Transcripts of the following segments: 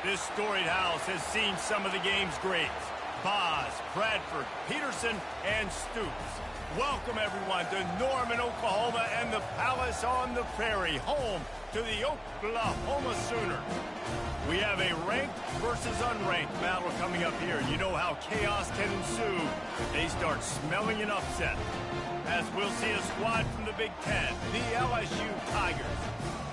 This storied house has seen some of the game's greats. Boz, Bradford, Peterson, and Stoops. Welcome, everyone, to Norman, Oklahoma, and the Palace on the Prairie, home to the Oklahoma Sooners. We have a ranked versus unranked battle coming up here. You know how chaos can ensue if they start smelling an upset. As we'll see a squad from the Big Ten, the LSU Tigers,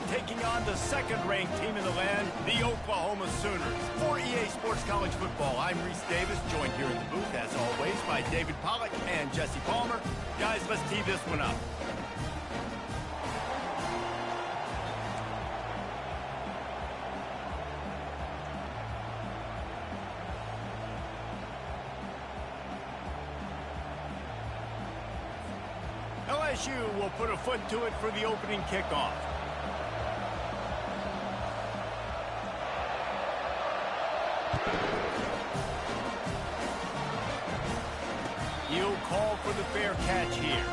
taking on the second-ranked team in the land, the Oklahoma Sooners. For EA Sports College Football, I'm Reese Davis, joined here in the booth, as always, by David Pollack and Jesse Palmer. Guys, let's tee this one up. LSU will put a foot to it for the opening kickoff. He'll call for the fair catch here.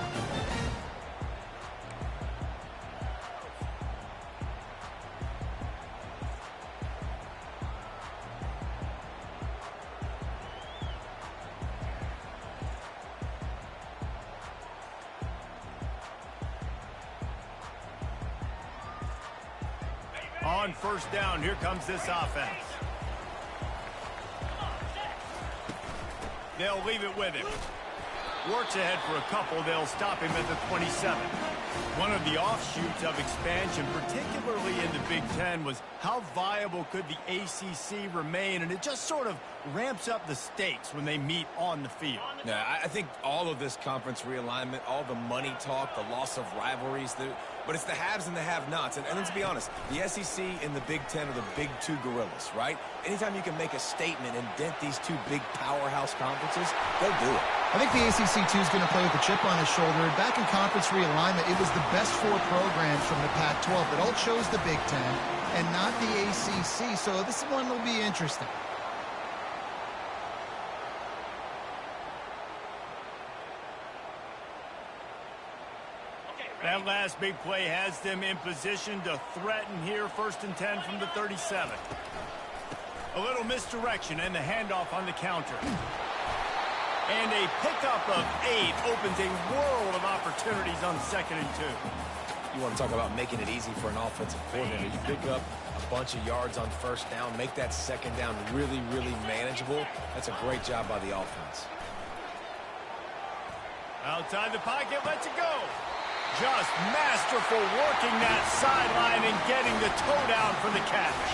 On first down, here comes this offense. They'll leave it with him. Works ahead for a couple. They'll stop him at the 27. One of the offshoots of expansion, particularly in the Big Ten, was how viable could the ACC remain, and it just sort of ramps up the stakes when they meet on the field. Yeah, I think all of this conference realignment, all the money talk, the loss of rivalries, but it's the haves and the have-nots. And let's be honest, the SEC and the Big Ten are the big two gorillas, right? Anytime you can make a statement and dent these two big powerhouse conferences, go do it. I think the ACC, too, is going to play with a chip on his shoulder. Back in conference realignment, it was the best four programs from the Pac-12 that all chose the Big Ten and not the ACC, so this one will be interesting. That last big play has them in position to threaten here, 1st and 10 from the 37. A little misdirection and the handoff on the counter. And a pickup of 8 opens a world of opportunities on 2nd and 2. You want to talk about making it easy for an offensive coordinator. You pick up a bunch of yards on first down, make that second down really, really manageable. That's a great job by the offense. Outside the pocket, lets it go. Just masterful working that sideline and getting the toe down for the catch.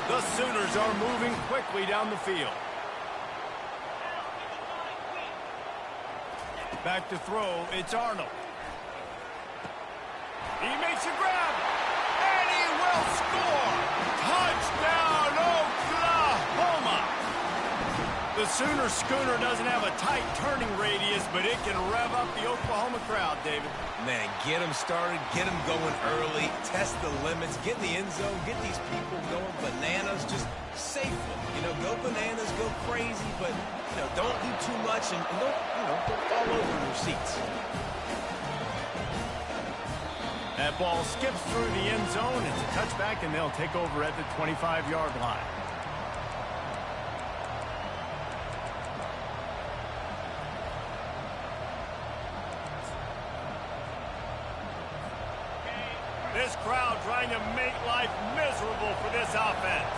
The Sooners are moving quickly down the field. Back to throw, it's Arnold. He makes a grab, and he will score! Touchdown, Oklahoma! The Sooner schooner doesn't have a tight turning radius, but it can rev up the Oklahoma crowd, David. Man, get them started, get them going early, test the limits, get in the end zone, get these people going bananas, just safely. You know, go bananas, go crazy, but, you know, don't do too much and don't fall over in your seats. That ball skips through the end zone. It's a touchback, and they'll take over at the 25-yard line. This crowd trying to make life miserable for this offense.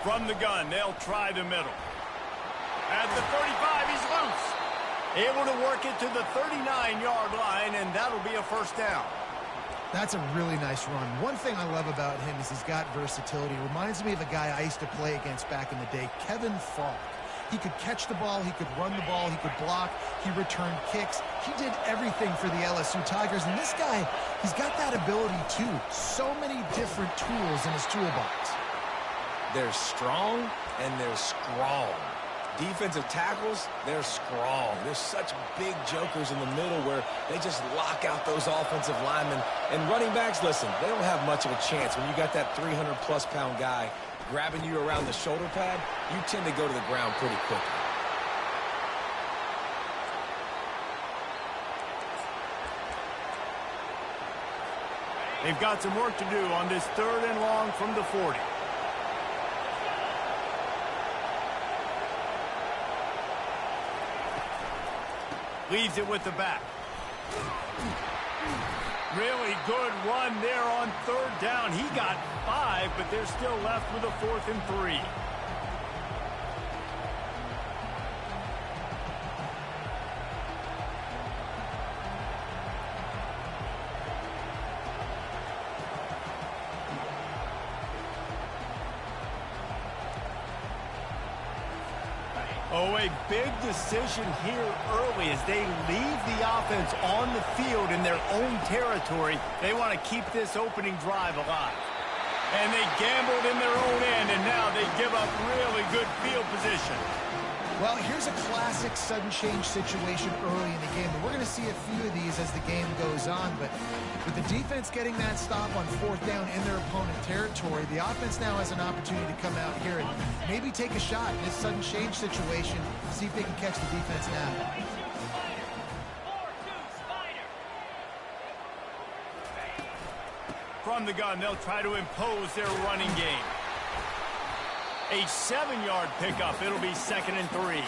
From the gun, they'll try the middle. At the 35, he's loose. Able to work it to the 39-yard line, and that'll be a first down. That's a really nice run. One thing I love about him is he's got versatility. Reminds me of a guy I used to play against back in the day, Kevin Falk. He could catch the ball, he could run the ball, he could block, he returned kicks. He did everything for the LSU Tigers, and this guy, he's got that ability too. So many different tools in his toolbox. They're strong and they're strong. Defensive tackles, they're strong. There's such big jokers in the middle where they just lock out those offensive linemen. And running backs, listen, they don't have much of a chance. When you got that 300-plus pound guy grabbing you around the shoulder pad, you tend to go to the ground pretty quickly. They've got some work to do on this 3rd and long from the 40. Leaves it with the back. Really good run there on third down. He got 5, but they're still left with a 4th and 3. Oh, a big decision here early as they leave the offense on the field in their own territory. They want to keep this opening drive alive. And they gambled in their own end, and now they give up really good field position. Well, here's a classic sudden change situation early in the game. And we're going to see a few of these as the game goes on. But with the defense getting that stop on 4th down in their opponent territory, the offense now has an opportunity to come out here and maybe take a shot in this sudden change situation, see if they can catch the defense now. From the gun, they'll try to impose their running game. A 7-yard pickup. It'll be 2nd and 3.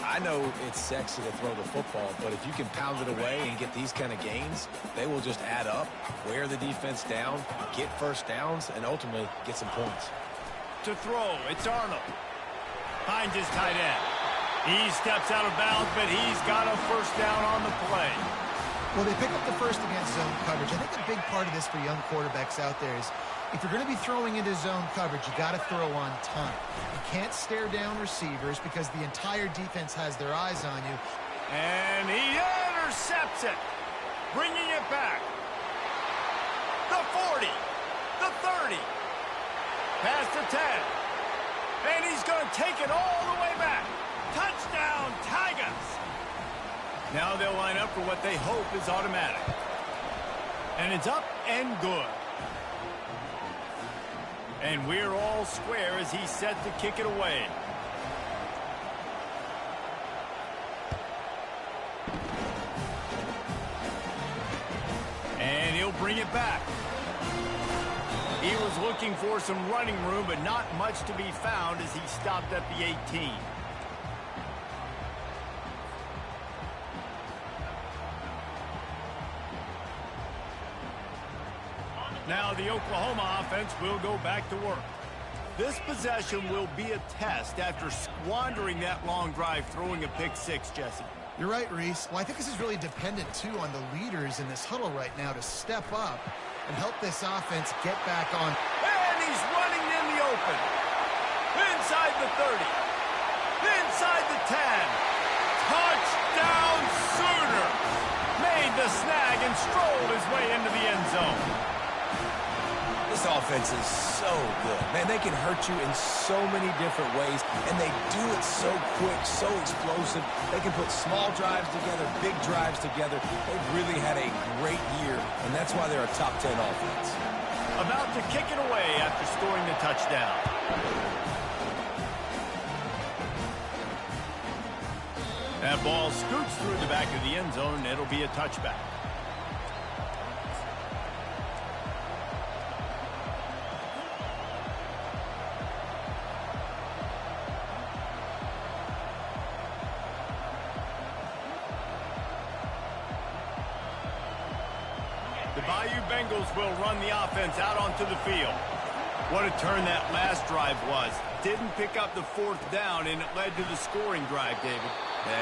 I know it's sexy to throw the football, but if you can pound it away and get these kind of gains, they will just add up, wear the defense down, get first downs, and ultimately get some points. To throw, it's Arnold. Finds his tight end. He steps out of bounds, but he's got a first down on the play. Well, they pick up the first against zone coverage. I think a big part of this for young quarterbacks out there is if you're going to be throwing into zone coverage, you got to throw on time. You can't stare down receivers because the entire defense has their eyes on you. And he intercepts it, bringing it back. The 40, the 30, past the 10. And he's going to take it all the way back. Touchdown, Tigers! Now they'll line up for what they hope is automatic. And it's up and good. And we're all square as he's set to kick it away. And he'll bring it back. He was looking for some running room, but not much to be found as he stopped at the 18. Now the Oklahoma offense will go back to work. This possession will be a test after squandering that long drive throwing a pick-6, Jesse. You're right, Reese. Well, I think this is really dependent, too, on the leaders in this huddle right now to step up and help this offense get back on. And he's running in the open. Inside the 30. Inside the 10. Touchdown Sooners! Made the snag and strolled his way into the end zone. This offense is so good. Man, they can hurt you in so many different ways, and they do it so quick, so explosive. They can put small drives together, big drives together. They've really had a great year, and that's why they're a top 10 offense. About to kick it away after scoring the touchdown. That ball scoots through the back of the end zone, and it'll be a touchback. The Bayou Bengals will run the offense out onto the field. What a turn that last drive was. Didn't pick up the 4th down, and it led to the scoring drive, David.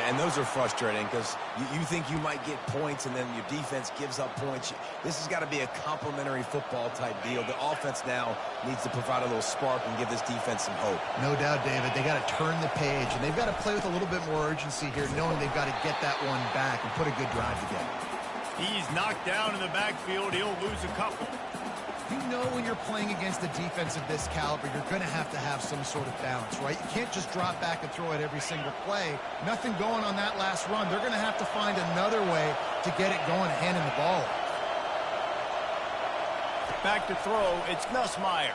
And those are frustrating because you think you might get points and then your defense gives up points. This has got to be a complementary football type deal. The offense now needs to provide a little spark and give this defense some hope. No doubt, David. They got to turn the page, and they've got to play with a little bit more urgency here, knowing they've got to get that one back and put a good drive together. He's knocked down in the backfield. He'll lose a couple. You know when you're playing against a defense of this caliber, you're going to have some sort of balance, right? You can't just drop back and throw it every single play. Nothing going on that last run. They're going to have to find another way to get it going, handing the ball. Back to throw. It's Nussmeier.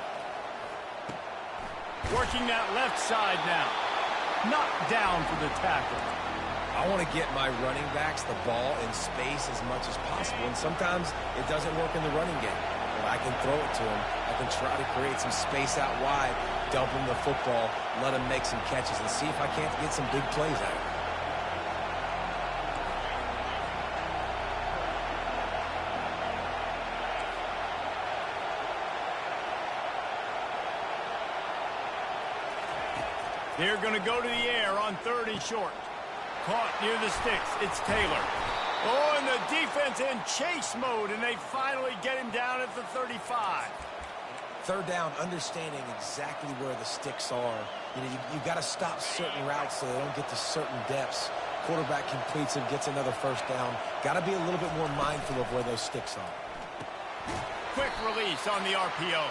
Working that left side now. Knocked down for the tackle. I want to get my running backs the ball in space as much as possible, and sometimes it doesn't work in the running game. But I can throw it to him. I can try to create some space out wide, dump him the football, let him make some catches, and see if I can't get some big plays out of him. They're going to go to the air on 3rd and short. Caught near the sticks. It's Taylor. Oh, and the defense in chase mode, and they finally get him down at the 35. 3rd down, understanding exactly where the sticks are. You got to stop certain routes so they don't get to certain depths. Quarterback completes and gets another 1st down. Got to be a little bit more mindful of where those sticks are. Quick release on the RPO.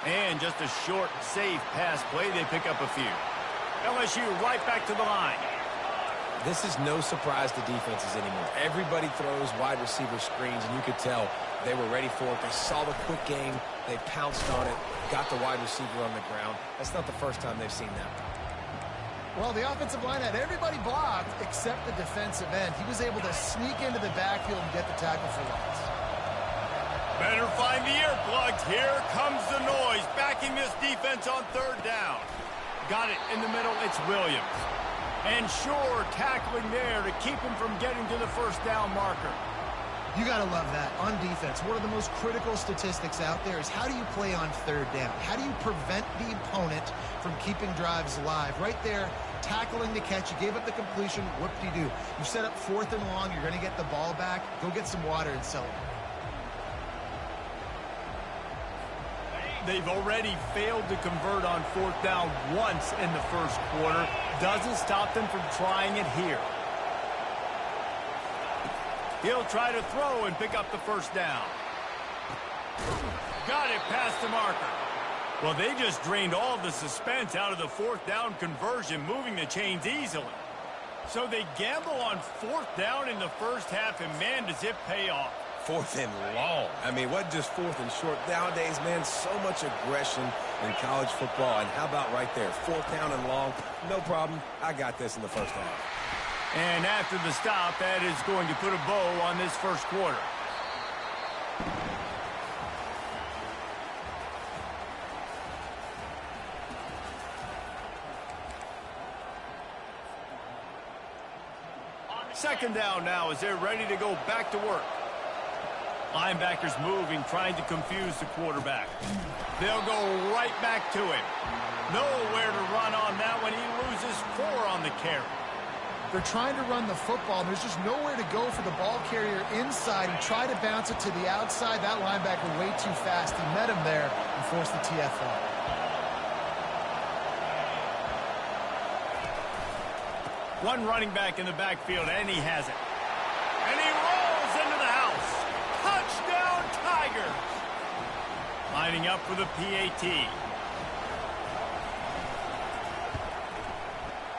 And just a short, safe pass play. They pick up a few. LSU right back to the line. This is no surprise to defenses anymore. Everybody throws wide receiver screens, and you could tell they were ready for it. They saw the quick game. They pounced on it, got the wide receiver on the ground. That's not the first time they've seen that. Well, the offensive line had everybody blocked except the defensive end. He was able to sneak into the backfield and get the tackle for loss. Better find the earplugs. Here comes the noise. Backing this defense on 3rd down. Got it in the middle. It's Williams. And sure, tackling there to keep him from getting to the 1st down marker. You got to love that. On defense, one of the most critical statistics out there is how do you play on 3rd down? How do you prevent the opponent from keeping drives alive? Right there, tackling the catch. You gave up the completion. Whoop-de-doo. You set up 4th and long. You're going to get the ball back. Go get some water and celebrate. They've already failed to convert on 4th down once in the 1st quarter. Doesn't stop them from trying it here. He'll try to throw and pick up the 1st down. Got it past the marker. Well, they just drained all the suspense out of the 4th down conversion, moving the chains easily. So they gamble on 4th down in the 1st half, and man, does it pay off. 4th and long. I mean, what just 4th and short? Nowadays, man, so much aggression in college football. And how about right there? 4th down and long. No problem. I got this in the 1st half. And after the stop, that is going to put a bow on this 1st quarter. Second down now as they're ready to go back to work. Linebackers moving, trying to confuse the quarterback. They'll go right back to him. Nowhere to run on that one. He loses 4 on the carry. They're trying to run the football, and there's just nowhere to go for the ball carrier inside. He tried to bounce it to the outside. That linebacker way too fast. He met him there and forced the TFL. One running back in the backfield, and he has it. And he rolls into the house. Touchdown, Tigers! Lining up for the PAT.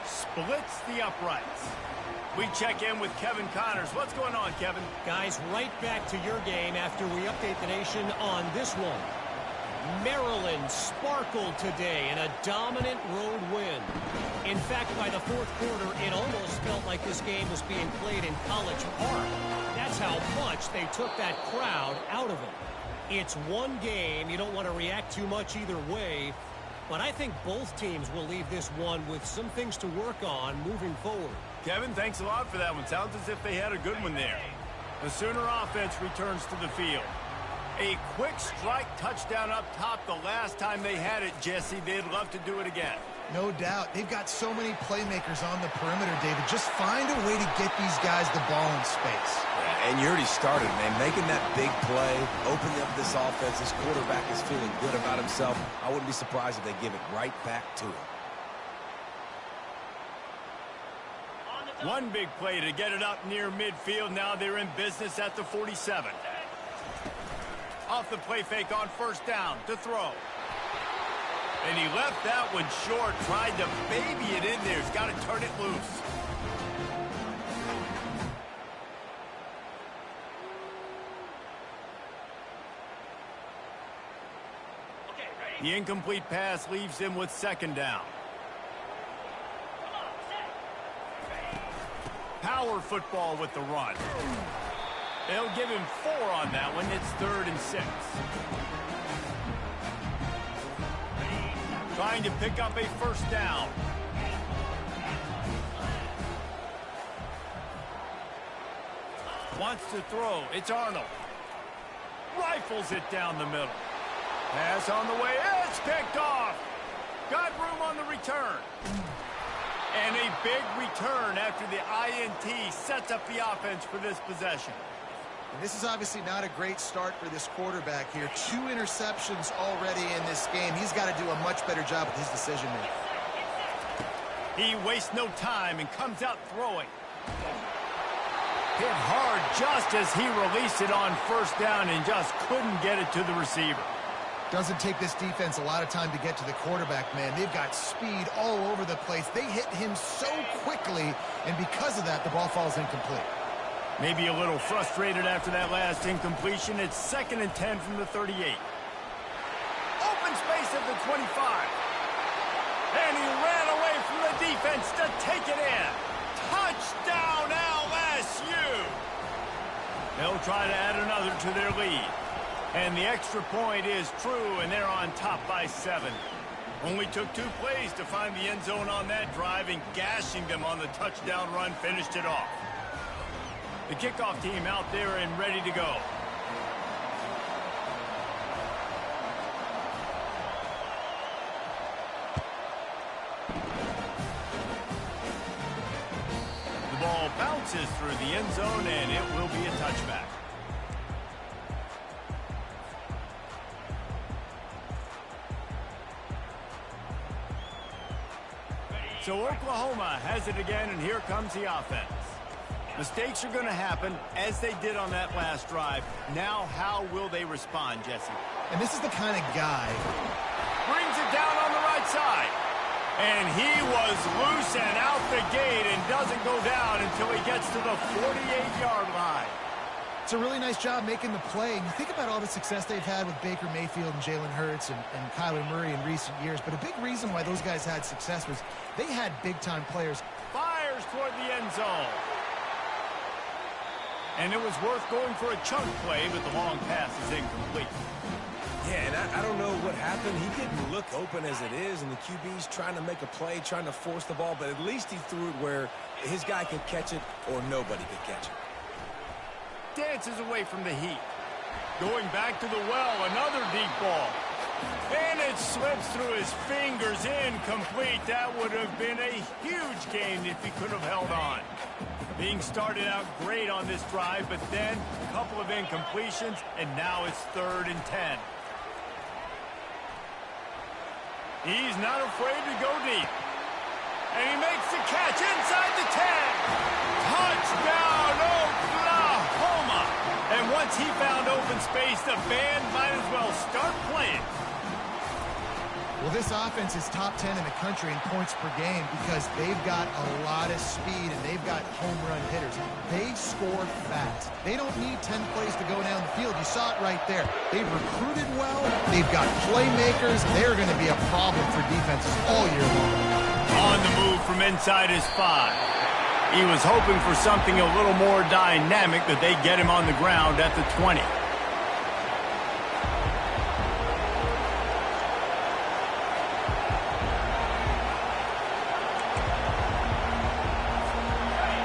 Splits the uprights. We check in with Kevin Connors. What's going on, Kevin? Guys, right back to your game after we update the nation on this one. Maryland sparkled today in a dominant road win. In fact, by the 4th quarter, it almost felt like this game was being played in College Park. That's how much they took that crowd out of it. It's one game. You don't want to react too much either way. But I think both teams will leave this one with some things to work on moving forward. Kevin, thanks a lot for that one. Sounds as if they had a good one there. The Sooner offense returns to the field. A quick strike touchdown up top the last time they had it, Jesse. They'd love to do it again. No doubt. They've got so many playmakers on the perimeter, David. Just find a way to get these guys the ball in space. Yeah, and you already started, man. Making that big play, opening up this offense. This quarterback is feeling good about himself. I wouldn't be surprised if they give it right back to him. One big play to get it up near midfield. Now they're in business at the 47. Off the play fake on 1st down to throw. And he left that one short, tried to baby it in there. He's got to turn it loose. The incomplete pass leaves him with 2nd down. Power football with the run. They'll give him 4 on that one. It's 3rd and 6. Trying to pick up a 1st down. Wants to throw. It's Arnold. Rifles it down the middle. Pass on the way. It's picked off. Got room on the return. And a big return after the INT sets up the offense for this possession. And this is obviously not a great start for this quarterback here. 2 interceptions already in this game. He's got to do a much better job with his decision-making. He wastes no time and comes out throwing. Hit hard just as he released it on first down and just couldn't get it to the receiver. Doesn't take this defense a lot of time to get to the quarterback, man. They've got speed all over the place. They hit him so quickly, and because of that, the ball falls incomplete. Maybe a little frustrated after that last incompletion. It's 2nd and 10 from the 38. Open space at the 25. And he ran away from the defense to take it in. Touchdown, LSU! They'll try to add another to their lead. And the extra point is true, and they're on top by 7. Only took 2 plays to find the end zone on that drive, and gashing them on the touchdown run finished it off. The kickoff team out there and ready to go. The ball bounces through the end zone, and it will be a touchback. So Oklahoma has it again, and here comes the offense. Mistakes are going to happen, as they did on that last drive. Now, how will they respond, Jesse? And this is the kind of guy. Brings it down on the right side. And he was loose and out the gate and doesn't go down until he gets to the 48-yard line. It's a really nice job making the play. And you think about all the success they've had with Baker Mayfield and Jalen Hurts and Kyler Murray in recent years. But a big reason why those guys had success was they had big-time players. Fires toward the end zone. And it was worth going for a chunk play, but the long pass is incomplete. Yeah, and I don't know what happened. He didn't look open as it is, and the QB's trying to make a play, trying to force the ball, but at least he threw it where his guy could catch it or nobody could catch it. Dances away from the heat. Going back to the well, another deep ball. And it slips through his fingers, incomplete. That would have been a huge gain if he could have held on. Being started out great on this drive, but then a couple of incompletions, and now it's 3rd and 10. He's not afraid to go deep. And he makes the catch inside the 10. Touchdown, Oklahoma! And once he found open space, the band might as well start playing. Well, this offense is top 10 in the country in points per game because they've got a lot of speed and they've got home run hitters. They score fast. They don't need 10 plays to go down the field. You saw it right there. They've recruited well. They've got playmakers. They're going to be a problem for defenses all year long. On the move from inside his 5. He was hoping for something a little more dynamic, but they get him on the ground at the 20.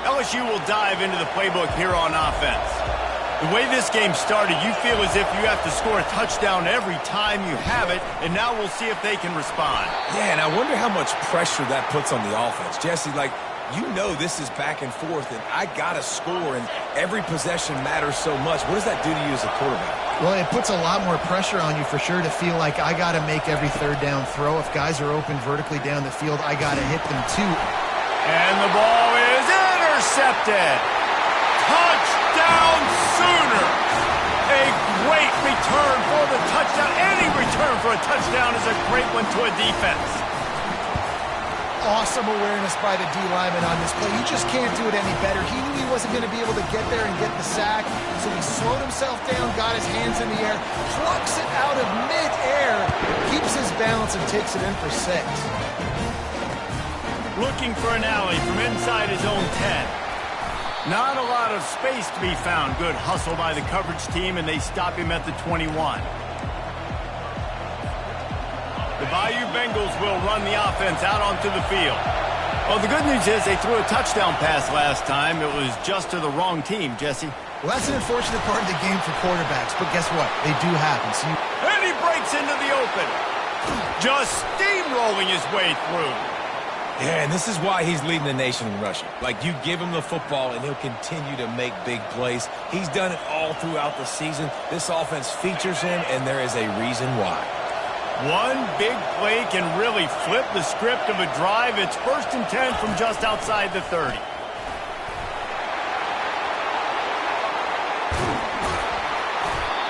LSU will dive into the playbook here on offense. The way this game started, you feel as if you have to score a touchdown every time you have it, and now we'll see if they can respond. Yeah, and I wonder how much pressure that puts on the offense. Jesse, like, you know this is back and forth, and I got to score, and every possession matters so much. What does that do to you as a quarterback? Well, it puts a lot more pressure on you for sure to feel like I got to make every 3rd down throw. If guys are open vertically down the field, I got to hit them too. And the ball is intercepted. Touchdown Sooners. A great return for the touchdown. Any return for a touchdown is a great one to a defense. Awesome awareness by the D lineman on this play. You just can't do it any better. He knew he wasn't going to be able to get there and get the sack, so he slowed himself down, got his hands in the air, plucks it out of midair, keeps his balance, and takes it in for 6. Looking for an alley from inside his own 10. Not a lot of space to be found. Good hustle by the coverage team, and they stop him at the 21. The Bayou Bengals will run the offense out onto the field. Well, the good news is they threw a touchdown pass last time. It was just to the wrong team, Jesse. Well, that's an unfortunate part of the game for quarterbacks, but guess what? They do happen. So And he breaks into the open. Just steamrolling his way through. Yeah, and this is why he's leading the nation in rushing. Like, you give him the football, and he'll continue to make big plays. He's done it all throughout the season. This offense features him, and there is a reason why. One big play can really flip the script of a drive. It's 1st and 10 from just outside the 30.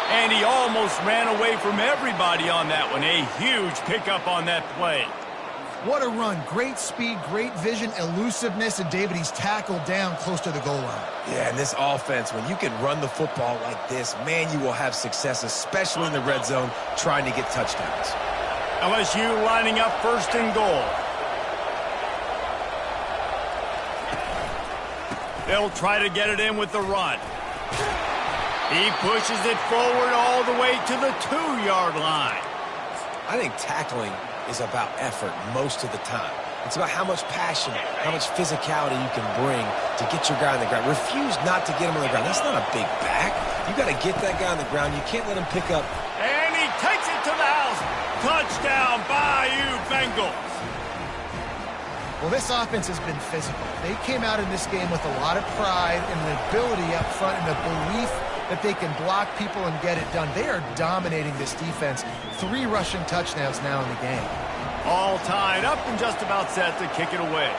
And he almost ran away from everybody on that one. A huge pickup on that play. What a run. Great speed, great vision, elusiveness, and David, he's tackled down close to the goal line. Yeah, and this offense, when you can run the football like this, man, you will have success, especially in the red zone, trying to get touchdowns. LSU lining up 1st and goal. They'll try to get it in with the run. He pushes it forward all the way to the 2-yard line. I think tackling is about effort most of the time. It's about how much passion, how much physicality you can bring to get your guy on the ground. Refuse not to get him on the ground. That's not a big back. You got to get that guy on the ground. You can't let him pick up. And he takes it to the house. Touchdown, Bayou Bengals. Well, this offense has been physical. They came out in this game with a lot of pride and an ability up front and a belief that they can block people and get it done. They are dominating this defense. 3 rushing touchdowns now in the game. All tied up and just about set to kick it away.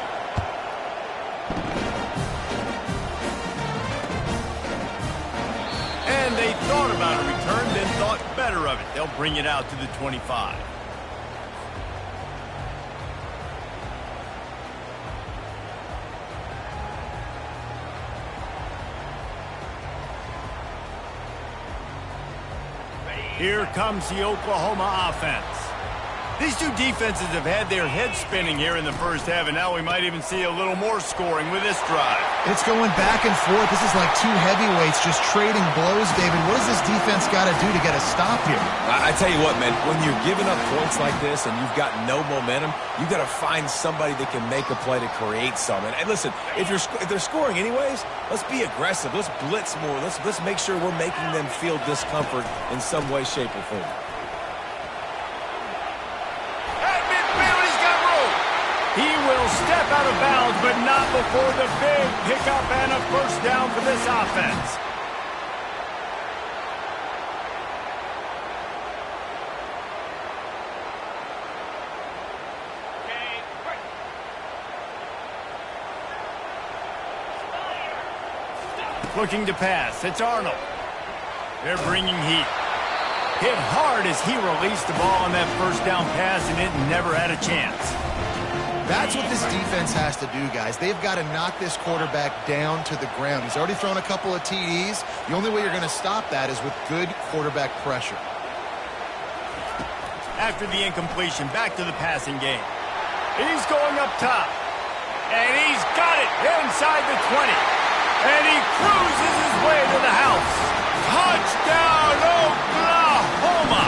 And they thought about a return, then thought better of it. They'll bring it out to the 25. Here comes the Oklahoma offense. These two defenses have had their heads spinning here in the first half, and now we might even see a little more scoring with this drive. It's going back and forth. This is like 2 heavyweights just trading blows, David. What does this defense got to do to get a stop here? I tell you what, man, when you're giving up points like this and you've got no momentum, you've got to find somebody that can make a play to create something. And listen, if they're scoring anyways, let's be aggressive. Let's blitz more. Let's make sure we're making them feel discomfort in some way, shape, or form. He will step out of bounds, but not before the big pickup and a 1st down for this offense. Looking to pass. It's Arnold. They're bringing heat. Hit hard as he released the ball on that 1st down pass, and it never had a chance. That's what this defense has to do, guys. They've got to knock this quarterback down to the ground. He's already thrown a couple of TDs. The only way you're going to stop that is with good quarterback pressure. After the incompletion, back to the passing game. He's going up top. And he's got it inside the 20. And he cruises his way to the house. Touchdown, Oklahoma!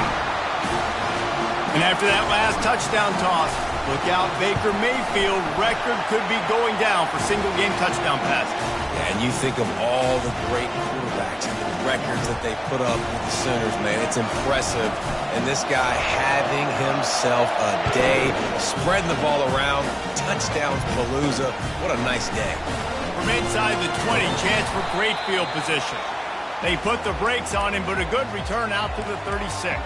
And after that last touchdown toss, look out, Baker Mayfield. Record could be going down for single-game touchdown passes. Yeah, and you think of all the great quarterbacks and the records that they put up with the Sooners, man. It's impressive. And this guy having himself a day, spreading the ball around, touchdowns palooza. What a nice day. From inside the 20, chance for great field position. They put the brakes on him, but a good return out to the 36.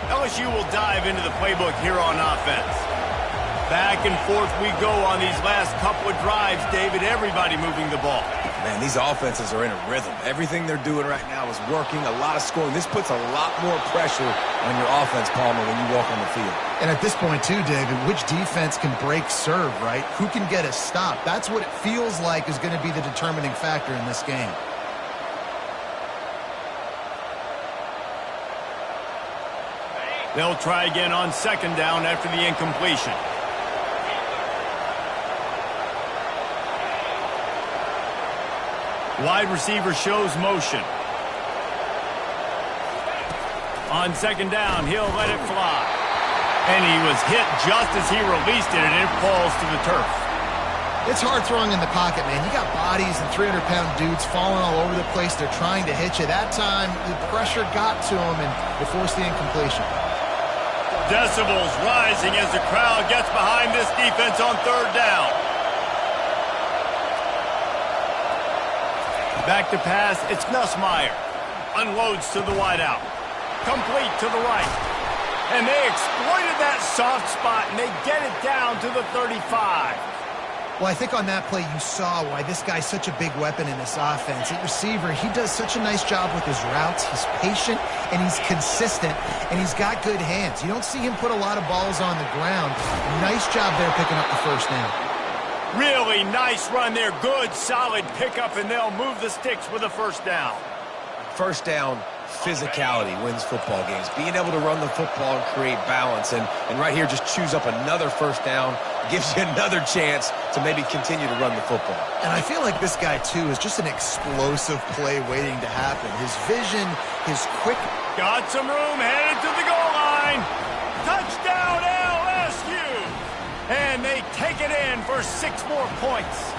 LSU will dive into the playbook here on offense. Back and forth we go on these last couple of drives, David. Everybody moving the ball. Man, these offenses are in a rhythm. Everything they're doing right now is working. A lot of scoring. This puts a lot more pressure on your offense, Palmer, when you walk on the field. And at this point, too, David, which defense can break serve, right? Who can get a stop? That's what it feels like is going to be the determining factor in this game. They'll try again on 2nd down after the incompletion. Wide receiver shows motion. On 2nd down, he'll let it fly. And he was hit just as he released it, and it falls to the turf. It's hard throwing in the pocket, man. You got bodies and 300-pound dudes falling all over the place. They're trying to hit you. That time, the pressure got to them, and it forced the incompletion. Decibels rising as the crowd gets behind this defense on third down. Back to pass, it's Nussmeier. Unloads to the wideout. Complete to the right. And they exploited that soft spot, and they get it down to the 35. Well, I think on that play you saw why this guy's such a big weapon in this offense. At receiver, he does such a nice job with his routes. He's patient, and he's consistent, and he's got good hands. You don't see him put a lot of balls on the ground. Nice job there picking up the first down. Really nice run there. Good, solid pickup, and they'll move the sticks with a first down. First down, physicality wins football games. Being able to run the football and create balance. And right here, just choose up another first down. Gives you another chance to maybe continue to run the football. And I feel like this guy, too, is just an explosive play waiting to happen. His vision, his quick... Got some room, headed to the goal line. Touchdown, LSU! And they take it in for 6 more points.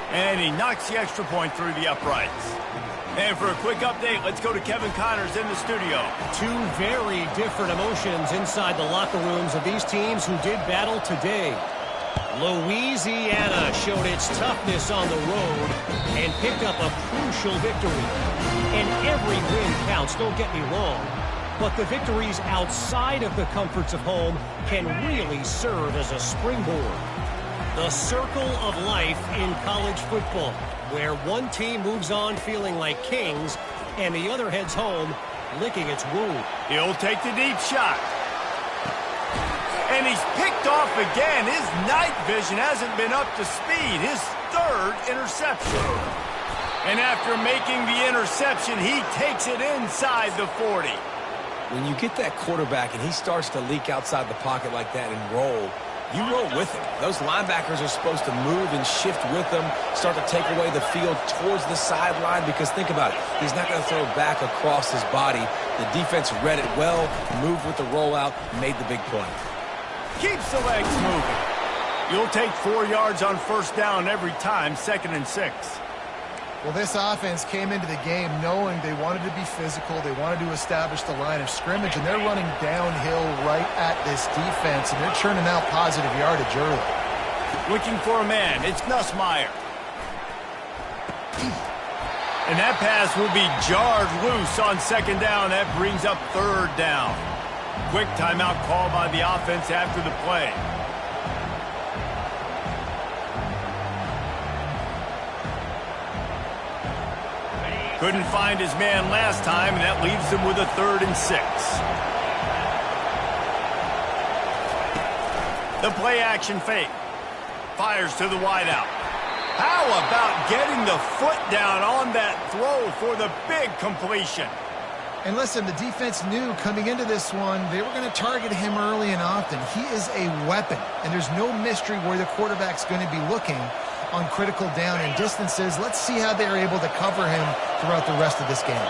And he knocks the extra point through the uprights. And for a quick update, let's go to Kevin Connors in the studio. Two very different emotions inside the locker rooms of these teams who did battle today. Louisiana showed its toughness on the road and picked up a crucial victory. And every win counts, don't get me wrong. But the victories outside of the comforts of home can really serve as a springboard. The circle of life in college football, where one team moves on feeling like kings and the other heads home licking its wound. He'll take the deep shot. And he's picked off again. His night vision hasn't been up to speed. His 3rd interception. And after making the interception, he takes it inside the 40. When you get that quarterback and he starts to leak outside the pocket like that and roll, you roll with him. Those linebackers are supposed to move and shift with him, start to take away the field towards the sideline, because think about it. He's not going to throw back across his body. The defense read it well, moved with the rollout, made the big play. Keeps the legs moving. You'll take 4 yards on first down every time, 2nd and 6. Well, this offense came into the game knowing they wanted to be physical, they wanted to establish the line of scrimmage, and they're running downhill right at this defense, and they're churning out positive yardage early. Looking for a man, it's Nussmeier. And that pass will be jarred loose on 2nd down. That brings up 3rd down. Quick timeout call by the offense after the play. Couldn't find his man last time, and that leaves him with a 3rd and 6. The play action fake. Fires to the wideout. How about getting the foot down on that throw for the big completion? And listen, the defense knew coming into this one, they were going to target him early and often. He is a weapon, and there's no mystery where the quarterback's going to be looking on critical down and distances. Let's see how they're able to cover him throughout the rest of this game.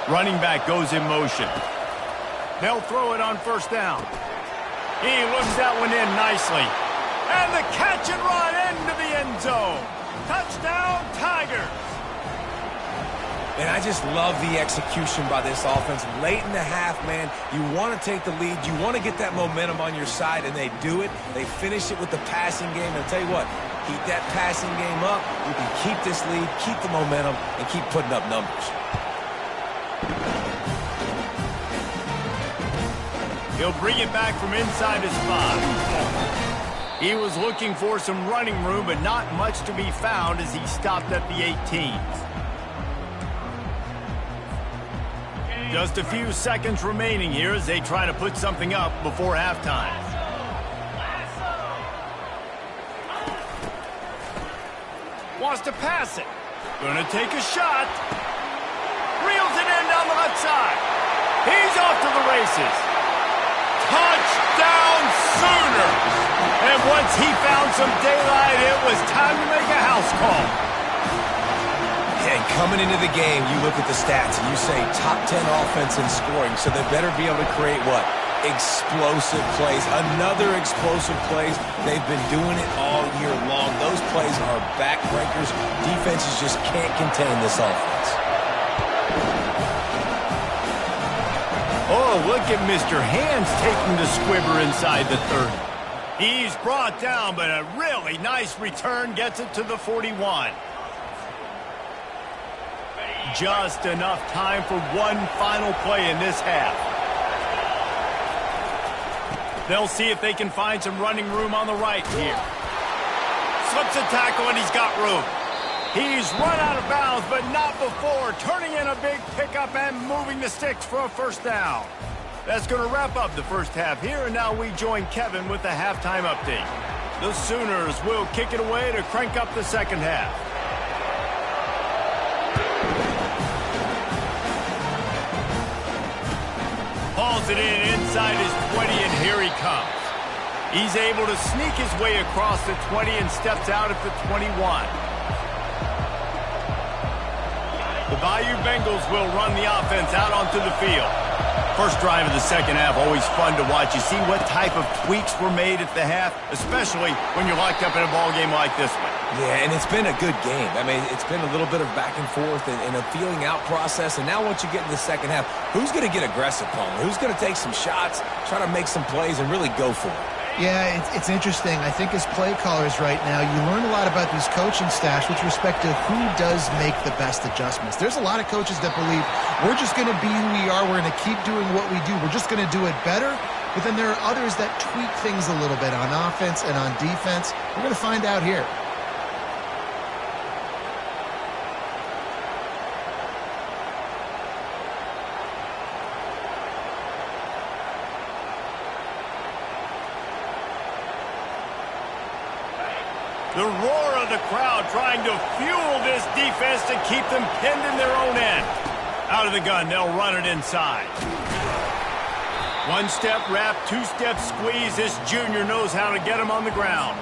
Running back goes in motion. They'll throw it on first down. He looks that one in nicely. And the catch and run into the end zone. Touchdown, Tigers. And I just love the execution by this offense. Late in the half, man, you want to take the lead. You want to get that momentum on your side, and they do it. They finish it with the passing game. And I'll tell you what, keep that passing game up. You can keep this lead, keep the momentum, and keep putting up numbers. He'll bring it back from inside his 5. He was looking for some running room, but not much to be found as he stopped at the 18. Just a few seconds remaining here as they try to put something up before halftime. Wants to pass it. Gonna take a shot. Reels it in down the left side. He's off to the races. Touchdown Sooners! And once he found some daylight, it was time to make a house call. Yeah, coming into the game, you look at the stats and you say top 10 offense in scoring, so they better be able to create what? Explosive plays. Another explosive plays. They've been doing it all year long. Those plays are backbreakers. Defenses just can't contain this offense. Oh, look at Mr. Hands taking the squibber inside the 30. He's brought down, but a really nice return gets it to the 41. Just enough time for one final play in this half. They'll see if they can find some running room on the right here. Slips a tackle, and he's got room. He's run out of bounds, but not before turning in a big pickup and moving the sticks for a first down. That's going to wrap up the first half here, and now we join Kevin with the halftime update. The Sooners will kick it away to crank up the second half. Hauls it in inside his 20, and here he comes. He's able to sneak his way across the 20 and steps out at the 21. The Bayou Bengals will run the offense out onto the field. First drive of the second half, always fun to watch. You see what type of tweaks were made at the half, especially when you're locked up in a ball game like this one. Yeah, and it's been a good game. I mean, it's been a little bit of back and forth and a feeling out process. And now once you get in the second half, who's going to get aggressive, Paul? Who's going to take some shots, try to make some plays, and really go for it? Yeah, it's interesting. I think as play callers right now, you learn a lot about these coaching staffs with respect to who does make the best adjustments. There's a lot of coaches that believe we're just going to be who we are. We're going to keep doing what we do. We're just going to do it better. But then there are others that tweak things a little bit on offense and on defense. We're going to find out here. The roar of the crowd trying to fuel this defense to keep them pinned in their own end. Out of the gun, they'll run it inside. One-step wrap, two-step squeeze. This junior knows how to get him on the ground.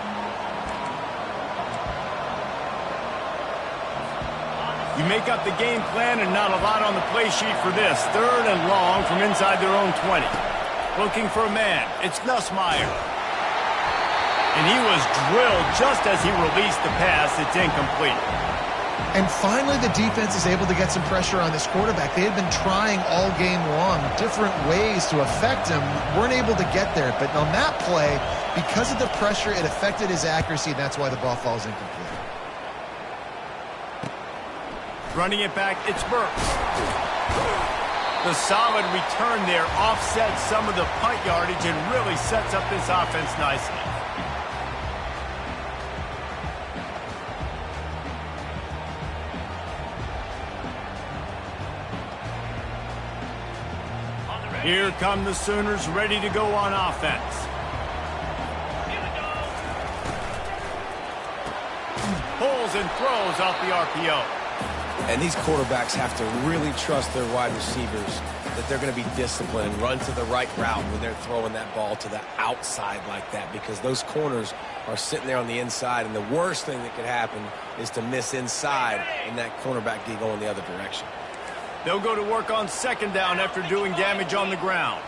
You make up the game plan and not a lot on the play sheet for this. Third and long from inside their own 20. Looking for a man. It's Nussmeier. And he was drilled just as he released the pass. It's incomplete. And finally, the defense is able to get some pressure on this quarterback. They had been trying all game long different ways to affect him. Weren't able to get there. But on that play, because of the pressure, it affected his accuracy, and that's why the ball falls incomplete. Running it back, it's Burks. The solid return there offsets some of the punt yardage and really sets up this offense nicely. Here come the Sooners ready to go on offense. Pulls and throws off the RPO. And these quarterbacks have to really trust their wide receivers that they're going to be disciplined and run to the right route when they're throwing that ball to the outside like that, because those corners are sitting there on the inside, and the worst thing that could happen is to miss inside and that cornerback get going the other direction. They'll go to work on second down after doing damage on the ground.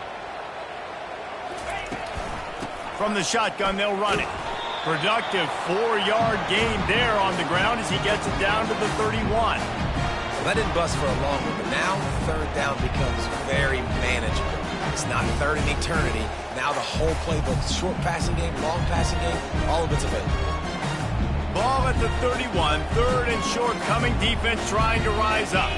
From the shotgun, they'll run it. Productive 4-yard gain there on the ground as he gets it down to the 31. Well, that didn't bust for a long one, but now third down becomes very manageable. It's not third in eternity. Now the whole playbook, short passing game, long passing game, all of it's available. Ball at the 31, third and short, coming defense trying to rise up.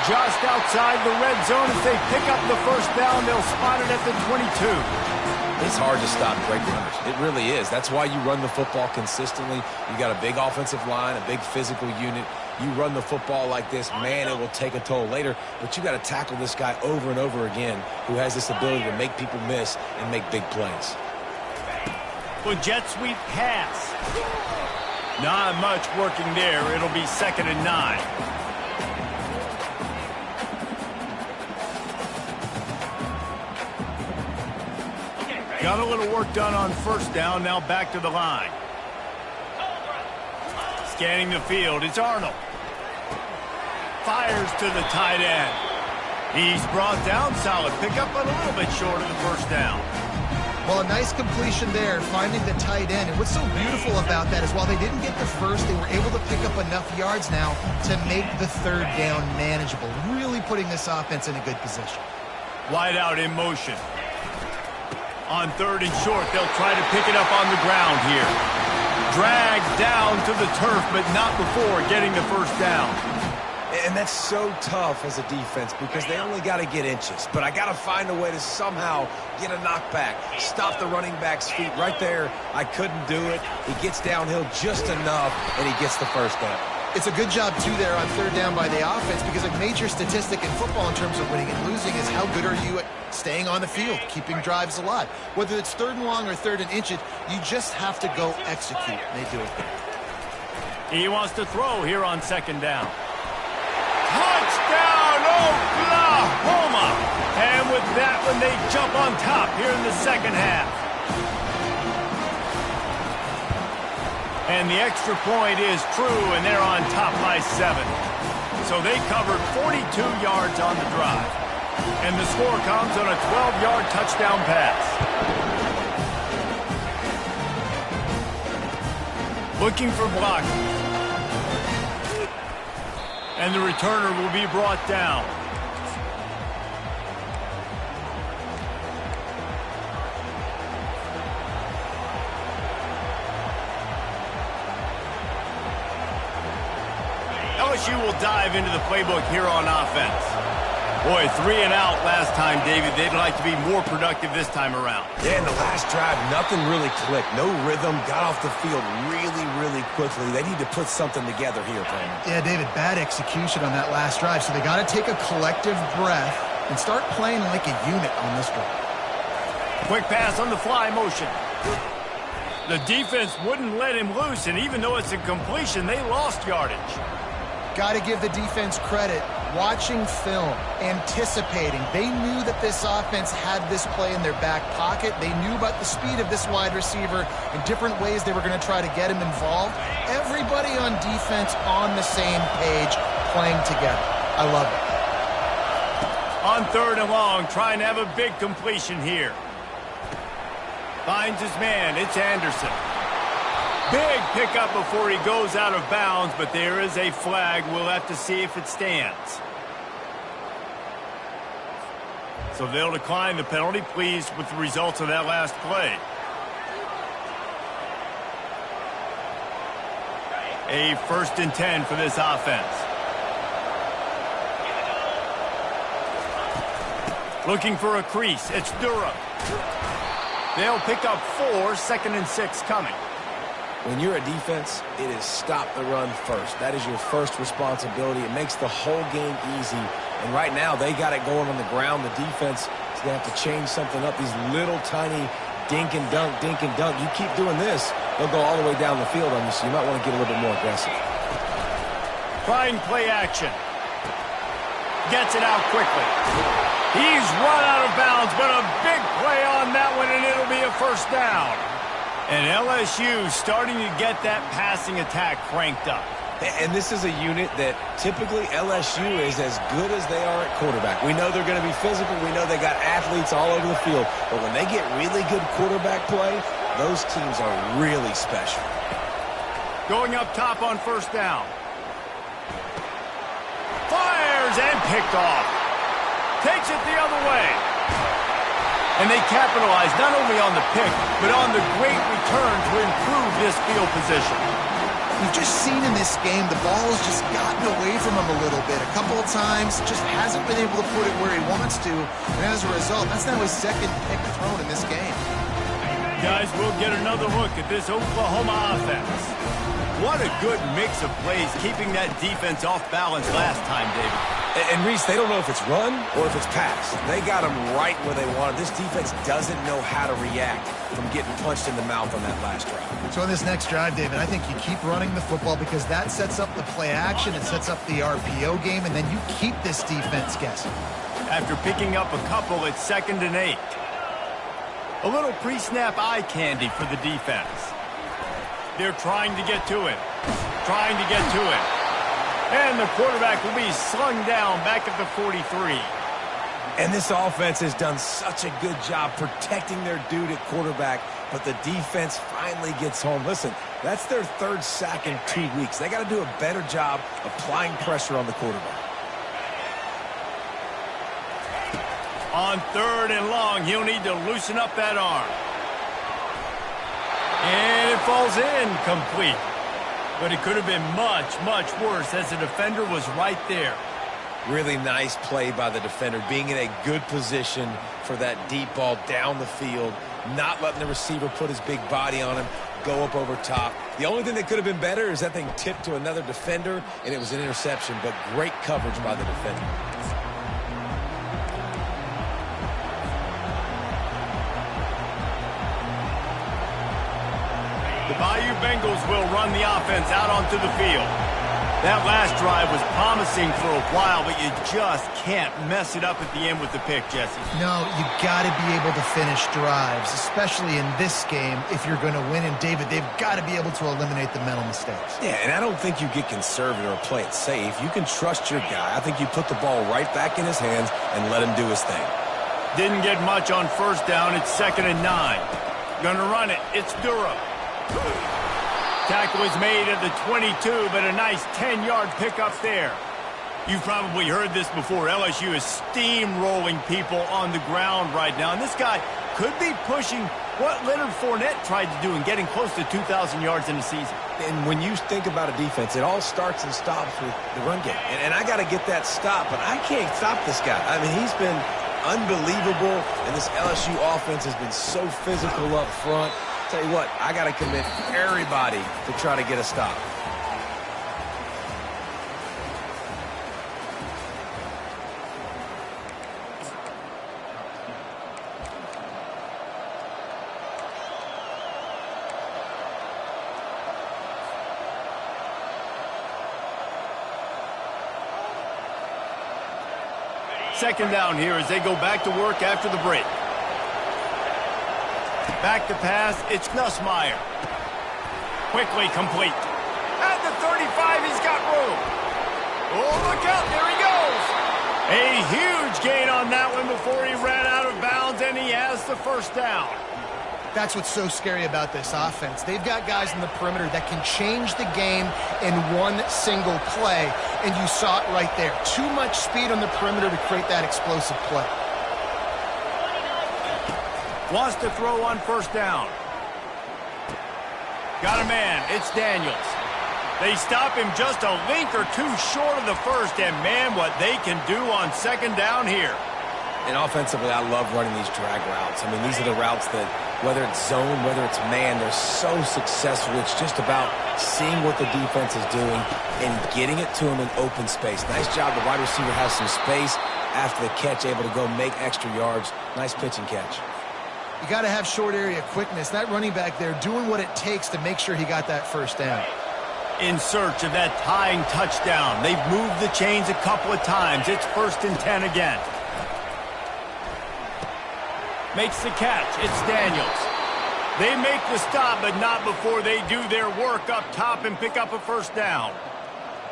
Just outside the red zone. If they pick up the first down, they'll spot it at the 22. It's hard to stop great runners. It really is. That's why you run the football consistently. You got a big offensive line, a big physical unit. You run the football like this, man, it will take a toll later. But you got to tackle this guy over and over again who has this ability to make people miss and make big plays. Well, jet sweep pass. Not much working there. It'll be 2nd and 9. Got a little work done on first down, now back to the line. Scanning the field, it's Arnold. Fires to the tight end. He's brought down. Solid pickup, but a little bit short of the first down. Well, a nice completion there, finding the tight end. And what's so beautiful about that is while they didn't get the first, they were able to pick up enough yards now to make the third down manageable, really putting this offense in a good position. Wide out in motion. On third and short, they'll try to pick it up on the ground here. Dragged down to the turf, but not before getting the first down. And that's so tough as a defense because they only got to get inches. But I got to find a way to somehow get a knockback, stop the running back's feet right there. I couldn't do it. He gets downhill just enough, and he gets the first down. It's a good job, too, there on third down by the offense because a major statistic in football in terms of winning and losing is how good are you at staying on the field, keeping drives alive. Whether it's third and long or third and inches, you just have to go execute. They do it there. He wants to throw here on second down. Touchdown, Oklahoma! And with that one, they jump on top here in the second half. And the extra point is true, and they're on top by 7. So they covered 42 yards on the drive. And the score comes on a 12-yard touchdown pass. Looking for blocking. And the returner will be brought down. LSU will dive into the playbook here on offense. Boy, 3 and out last time, David. They'd like to be more productive this time around. Yeah, in the last drive, nothing really clicked. No rhythm, got off the field really quickly. They need to put something together here, Kramer. Yeah, David, bad execution on that last drive, so they got to take a collective breath and start playing like a unit on this drive. Quick pass on the fly motion. The defense wouldn't let him loose, and even though it's a completion, they lost yardage. Got to give the defense credit. Watching film, anticipating. They knew that this offense had this play in their back pocket. They knew about the speed of this wide receiver and different ways they were going to try to get him involved. Everybody on defense on the same page, playing together. I love it. On third and long, trying to have a big completion here. Finds his man. It's Anderson. Big pickup before he goes out of bounds, but there is a flag. We'll have to see if it stands. So they'll decline the penalty, pleased with the results of that last play. A 1st and 10 for this offense. Looking for a crease. It's Durham. They'll pick up 4, 2nd and 6 coming. When you're a defense, it is stop the run first. That is your first responsibility. It makes the whole game easy. And right now, they got it going on the ground. The defense is going to have to change something up. These little tiny dink and dunk. You keep doing this, they'll go all the way down the field on you, so you might want to get a little bit more aggressive. Trying play action. Gets it out quickly. He's run out of bounds, but a big play on that one, and it'll be a first down. And LSU starting to get that passing attack cranked up. And this is a unit that typically LSU is as good as they are at quarterback. We know they're going to be physical. We know they got athletes all over the field. But when they get really good quarterback play, those teams are really special. Going up top on first down. Fires and picked off. Takes it the other way. And they capitalize not only on the pick, but on the great return to improve this field position. We've just seen in this game the ball has just gotten away from him a little bit. A couple of times, just hasn't been able to put it where he wants to. And as a result, that's now his 2nd pick thrown in this game. Guys, we'll get another look at this Oklahoma offense. What a good mix of plays, keeping that defense off balance last time, David. And Reese, they don't know if it's run or if it's pass. They got them right where they want it. This defense doesn't know how to react from getting punched in the mouth on that last drive. So in this next drive, David, I think you keep running the football because that sets up the play action, it sets up the RPO game, and then you keep this defense guessing. After picking up a couple, it's 2nd and 8. A little pre-snap eye candy for the defense. They're trying to get to him. trying to get to it. And the quarterback will be slung down back at the 43. And this offense has done such a good job protecting their dude at quarterback, but the defense finally gets home. Listen, that's their third sack in 2 weeks. They got to do a better job applying pressure on the quarterback. On 3rd and long, he'll need to loosen up that arm. And it falls in complete. But it could have been much, much worse as the defender was right there. Really nice play by the defender, being in a good position for that deep ball down the field, not letting the receiver put his big body on him, go up over top. The only thing that could have been better is that thing tipped to another defender, and it was an interception, but great coverage by the defender. The Bayou Bengals will run the offense out onto the field. That last drive was promising for a while, but you just can't mess it up at the end with the pick, Jesse. No, you got to be able to finish drives, especially in this game if you're going to win. And, David, they've got to be able to eliminate the mental mistakes. Yeah, and I don't think you get conservative or play it safe. You can trust your guy. I think you put the ball right back in his hands and let him do his thing. Didn't get much on 1st down. It's 2nd and 9. Gonna run it. It's Durham. Tackle is made at the 22, but a nice 10-yard pickup there. You've probably heard this before. LSU is steamrolling people on the ground right now. And this guy could be pushing what Leonard Fournette tried to do and getting close to 2,000 yards in a season. And when you think about a defense, it all starts and stops with the run game. And I got to get that stop, but I can't stop this guy. I mean, he's been unbelievable, and this LSU offense has been so physical up front. Tell you what, I got to commit everybody to try to get a stop. Second down here as they go back to work after the break. Back to pass, it's Nussmeier. Quickly complete. At the 35, he's got room. Oh, look out, there he goes. A huge gain on that one before he ran out of bounds, and he has the 1st down. That's what's so scary about this offense. They've got guys in the perimeter that can change the game in one single play, and you saw it right there. Too much speed on the perimeter to create that explosive play. Wants to throw on 1st down. Got a man. It's Daniels. They stop him just a link or two short of the 1st, and man, what they can do on 2nd down here. And offensively, I love running these drag routes. I mean, these are the routes that, whether it's zone, whether it's man, they're so successful. It's just about seeing what the defense is doing and getting it to them in open space. Nice job. The wide receiver has some space after the catch, able to go make extra yards. Nice pitch and catch. You got to have short area quickness. That running back there doing what it takes to make sure he got that 1st down. In search of that tying touchdown. They've moved the chains a couple of times. It's 1st and 10 again. Makes the catch. It's Daniels. They make the stop, but not before they do their work up top and pick up a 1st down.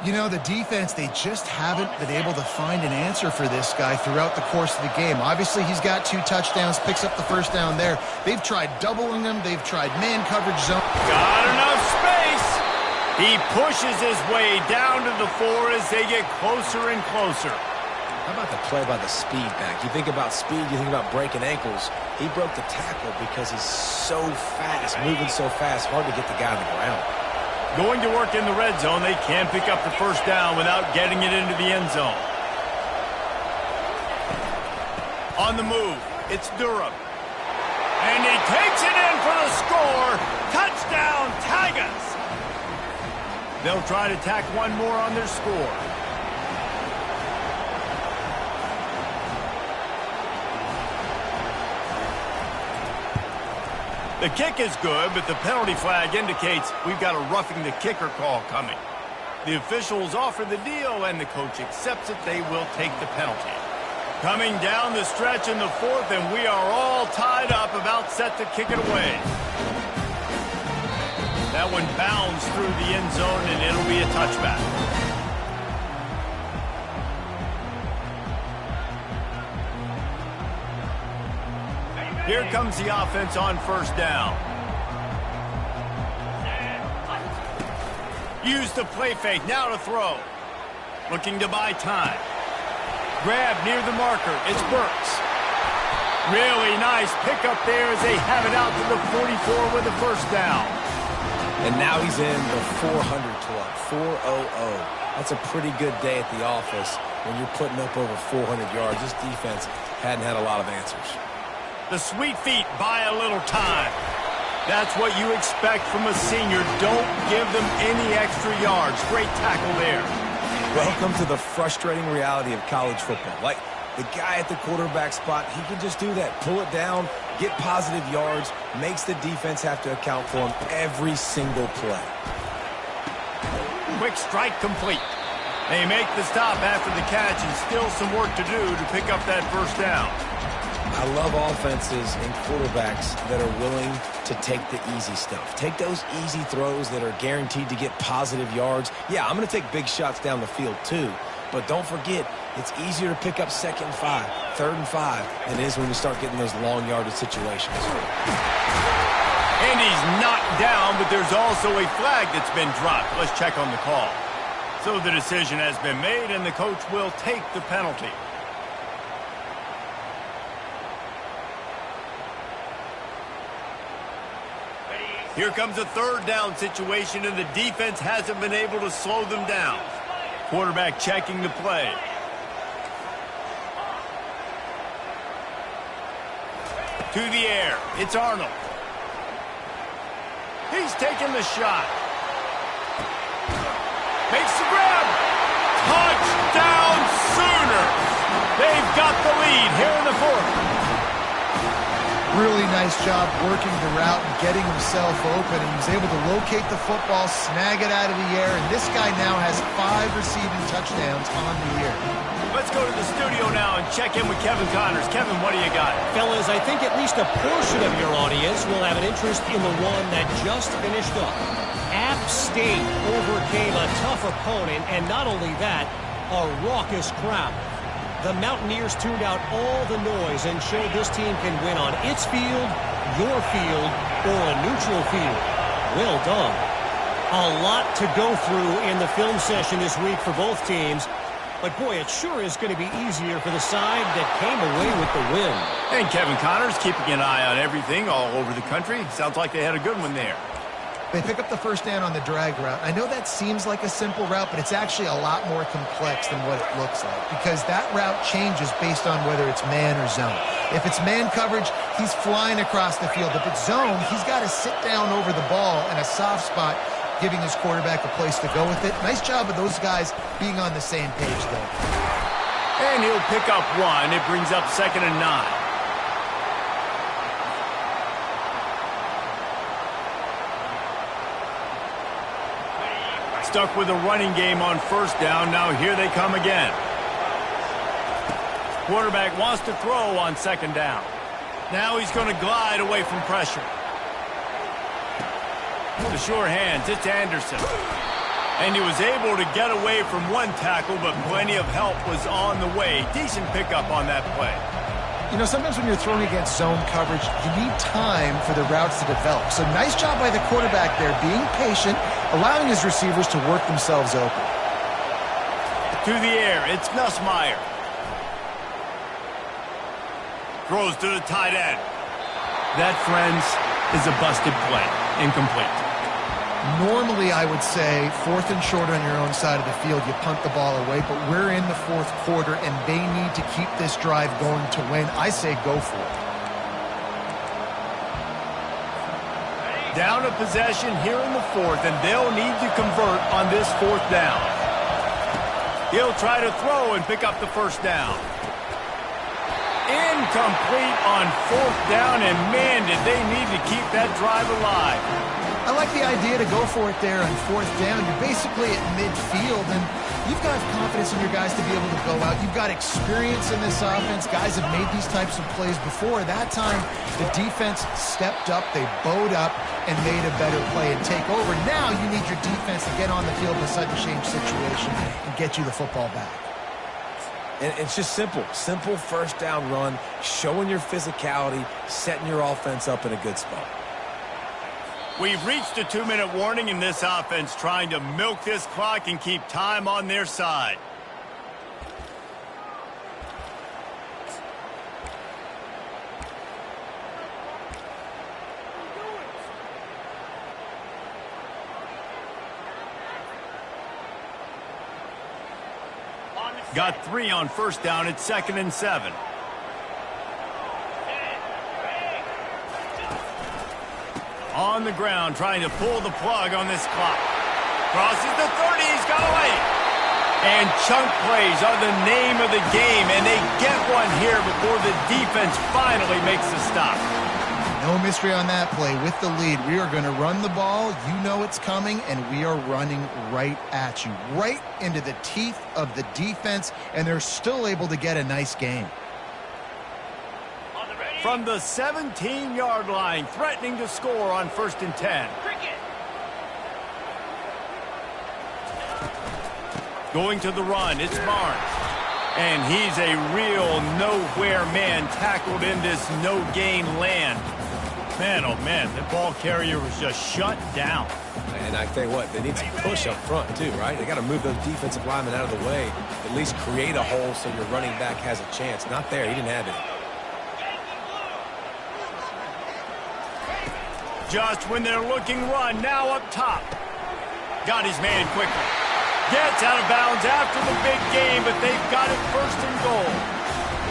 You know, the defense, they just haven't been able to find an answer for this guy throughout the course of the game. Obviously, he's got 2 touchdowns, picks up the 1st down there. They've tried doubling him. They've tried man coverage zone. Got enough space. He pushes his way down to the 4 as they get closer and closer. How about the play by the speed back? You think about speed, you think about breaking ankles. He broke the tackle because he's so fast, moving so fast, hard to get the guy on the ground. Going to work in the red zone, they can pick up the 1st down without getting it into the end zone. On the move, it's Durham. And he takes it in for the score. Touchdown, Tigers! They'll try to tack one more on their score. The kick is good, but the penalty flag indicates we've got a roughing the kicker call coming. The officials offer the deal, and the coach accepts it. They will take the penalty. Coming down the stretch in the 4th, and we are all tied up, about set to kick it away. That one bounds through the end zone, and it'll be a touchback. Here comes the offense on first down. Use the play fake, now to throw. Looking to buy time. Grab near the marker, it's Burks. Really nice pickup there as they have it out to the 44 with a first down. And now he's in the 400 club, 400. That's a pretty good day at the office when you're putting up over 400 yards. This defense hadn't had a lot of answers. The sweet feet buy a little time. That's what you expect from a senior. Don't give them any extra yards. Great tackle there. Welcome to the frustrating reality of college football. Like, the guy at the quarterback spot, he can just do that. Pull it down, get positive yards, makes the defense have to account for him every single play. Quick strike complete. They make the stop after the catch, and still some work to do to pick up that first down. I love offenses and quarterbacks that are willing to take the easy stuff. Take those easy throws that are guaranteed to get positive yards. Yeah, I'm going to take big shots down the field too. But don't forget, it's easier to pick up 2nd and 5, 3rd and 5 than it is when you start getting those long yardage situations. And he's knocked down, but there's also a flag that's been dropped. Let's check on the call. So the decision has been made, and the coach will take the penalty. Here comes a 3rd down situation, and the defense hasn't been able to slow them down. Quarterback checking the play. To the air. It's Arnold. He's taking the shot. Makes the grab. Touchdown Sooners. They've got the lead here in the 4th. Really nice job working the route and getting himself open, and he was able to locate the football, snag it out of the air, and this guy now has 5 receiving touchdowns on the year. Let's go to the studio now and check in with Kevin Connors. Kevin, what do you got? Fellas, I think at least a portion of your audience will have an interest in the one that just finished up. App State overcame a tough opponent, and not only that, a raucous crowd. The Mountaineers tuned out all the noise and showed this team can win on its field, your field, or a neutral field. Well done. A lot to go through in the film session this week for both teams. But, boy, it sure is going to be easier for the side that came away with the win. And Kevin Connors keeping an eye on everything all over the country. Sounds like they had a good one there. They pick up the first down on the drag route. I know that seems like a simple route, but it's actually a lot more complex than what it looks like, because that route changes based on whether it's man or zone. If it's man coverage, he's flying across the field. If it's zone, he's got to sit down over the ball in a soft spot, giving his quarterback a place to go with it. Nice job of those guys being on the same page, though. And he'll pick up 1. It brings up 2nd and 9. Stuck with a running game on first down. Now here they come again. Quarterback wants to throw on 2nd down. Now he's going to glide away from pressure. The sure hands, it's Anderson. And he was able to get away from one tackle, but plenty of help was on the way. Decent pickup on that play. You know, sometimes when you're throwing against zone coverage, you need time for the routes to develop. So nice job by the quarterback there, being patient, allowing his receivers to work themselves open. To the air, it's Nussmeier. Throws to the tight end. That, friends, is a busted play. Incomplete. Normally, I would say 4th and short on your own side of the field, you punt the ball away, but we're in the 4th quarter, and they need to keep this drive going to win. I say go for it. Down a possession here in the 4th, and they'll need to convert on this 4th down. He'll try to throw and pick up the first down. Incomplete on 4th down, and man, did they need to keep that drive alive. I like the idea to go for it there on 4th down. You're basically at midfield, and You've got confidence in your guys to be able to go out. You've got experience in this offense. Guys have made these types of plays before. That time, the defense stepped up, they bowed up, and made a better play and take over. Now you need your defense to get on the field in a sudden change situation and get you the football back. And it's just simple first down run, showing your physicality, setting your offense up in a good spot. We've reached a 2-minute warning in this offense, trying to milk this clock and keep time on their side. Got 3 on first down at 2nd and 7. On the ground, trying to pull the plug on this clock. Crosses the 30, he's got away. And chunk plays are the name of the game, and they get one here before the defense finally makes the stop. No mystery on that play. With the lead, we are going to run the ball. You know it's coming, and we are running right at you, right into the teeth of the defense, and they're still able to get a nice game. From the 17-yard line, threatening to score on 1st and 10. Going to the run, it's Barnes. And he's a real nowhere man, tackled in this no-gain land. Man, oh man, the ball carrier was just shut down. And I tell you what, they need some push up front too, right? They got to move those defensive linemen out of the way, at least create a hole so your running back has a chance. Not there, he didn't have it. Just when they're looking run, now up top. Got his man quickly. Gets out of bounds after the big game, but they've got it 1st and goal.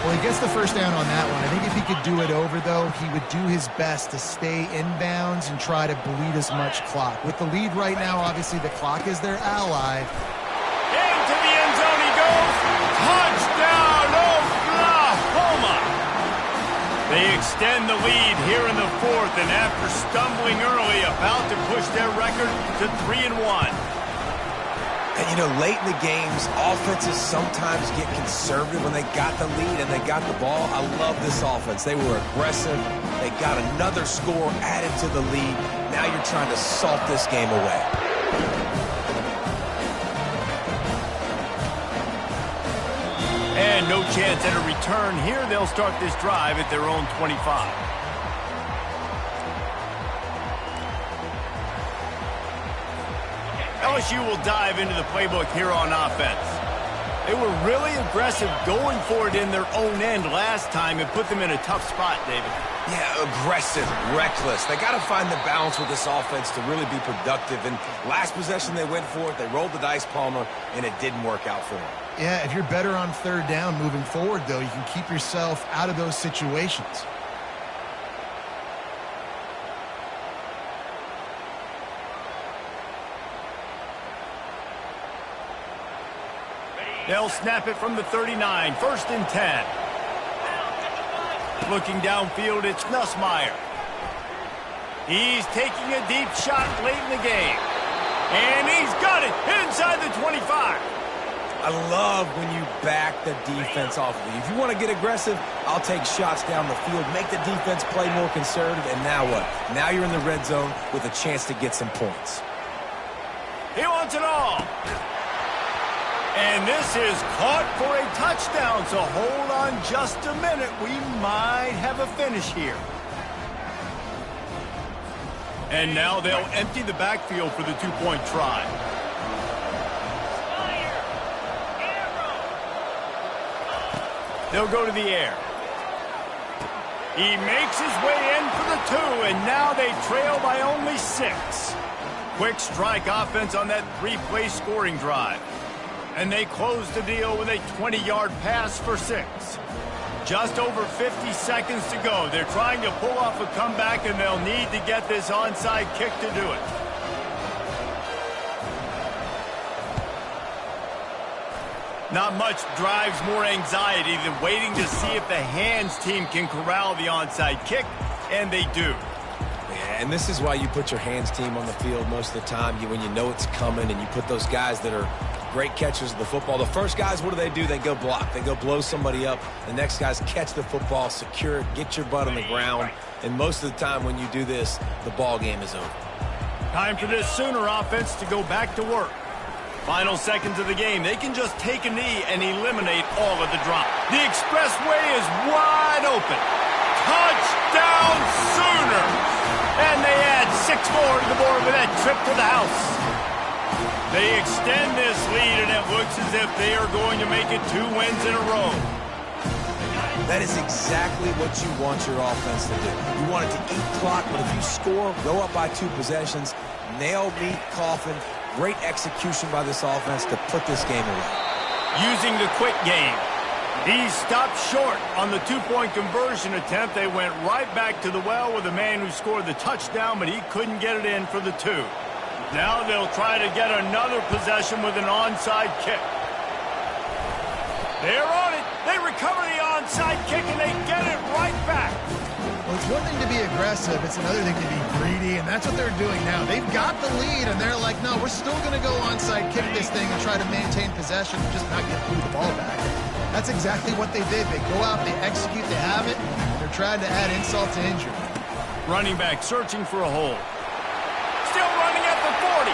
Well, he gets the first down on that one. I think if he could do it over, though, he would do his best to stay inbounds and try to bleed as much clock. With the lead right now, obviously the clock is their ally. Into the end zone he goes. Touchdown, Oklahoma! They extend the lead here in the 4th, and after stumbling early, about to push their record to 3-1. And, you know, late in the games, offenses sometimes get conservative when they got the lead and they got the ball. I love this offense. They were aggressive. They got another score added to the lead. Now you're trying to salt this game away. And no chance at a return here. They'll start this drive at their own 25. LSU will dive into the playbook here on offense. They were really aggressive going for it in their own end last time and put them in a tough spot, David. Yeah, aggressive, reckless. They got to find the balance with this offense to really be productive. And last possession they went for it, they rolled the dice, Palmer, and it didn't work out for them. Yeah, if you're better on 3rd down moving forward, though, you can keep yourself out of those situations. They'll snap it from the 39, 1st and 10. Looking downfield, it's Nussmeier. He's taking a deep shot late in the game. And he's got it inside the 25. I love when you back the defense off of you. If you want to get aggressive, I'll take shots down the field, make the defense play more conservative, and now what? Now you're in the red zone with a chance to get some points. He wants it all. And this is caught for a touchdown, so hold on just a minute. We might have a finish here. And now they'll empty the backfield for the 2-point try. They'll go to the air. He makes his way in for the 2, and now they trail by only 6. Quick strike offense on that 3-play scoring drive. And they close the deal with a 20-yard pass for 6. Just over 50 seconds to go. They're trying to pull off a comeback, and they'll need to get this onside kick to do it. Not much drives more anxiety than waiting to see if the hands team can corral the onside kick, and they do. Yeah, and this is why you put your hands team on the field most of the time when you know it's coming, and you put those guys that are great catchers of the football. The first guys, what do? They go block. They go blow somebody up. The next guys catch the football, secure it, get your butt on the ground. And most of the time when you do this, the ball game is over. Time for this Sooner offense to go back to work. Final seconds of the game. They can just take a knee and eliminate all of the drop. The expressway is wide open. Touchdown Sooners! And they add 6 more to the board with that trip to the house. They extend this lead, and it looks as if they are going to make it 2 wins in a row. That is exactly what you want your offense to do. You want it to eat clock, but if you score, go up by 2 possessions, nail, meet, coffin. Great execution by this offense to put this game away. Using the quick game. He stopped short on the 2-point conversion attempt. They went right back to the well with the man who scored the touchdown, but he couldn't get it in for the 2. Now they'll try to get another possession with an onside kick. They're on it. They recover the onside kick, and they get it right back. Well, it's one thing to be aggressive. It's another thing to be greedy, and that's what they're doing now. They've got the lead, and they're like, no, we're still going to go onside kick this thing and try to maintain possession and just not get the ball back. That's exactly what they did. They go out, they execute, they have it, and they're trying to add insult to injury. Running back searching for a hole. Still running at the 40.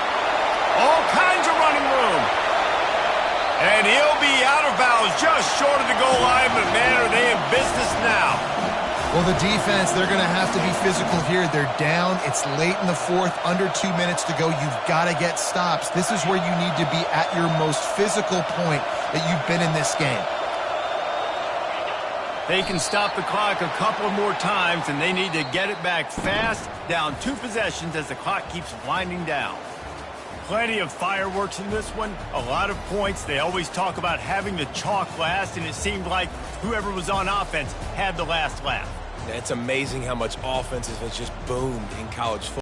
All kinds of running room. And he'll be out of bounds just short of the goal line, but man, are they in business now. Well, the defense, they're going to have to be physical here. They're down. It's late in the 4th, under 2 minutes to go. You've got to get stops. This is where you need to be at your most physical point that you've been in this game. They can stop the clock a couple more times, and they need to get it back fast, down 2 possessions as the clock keeps winding down. Plenty of fireworks in this one, a lot of points. They always talk about having the chalk last, and it seemed like whoever was on offense had the last laugh. It's amazing how much offense has just boomed in college football.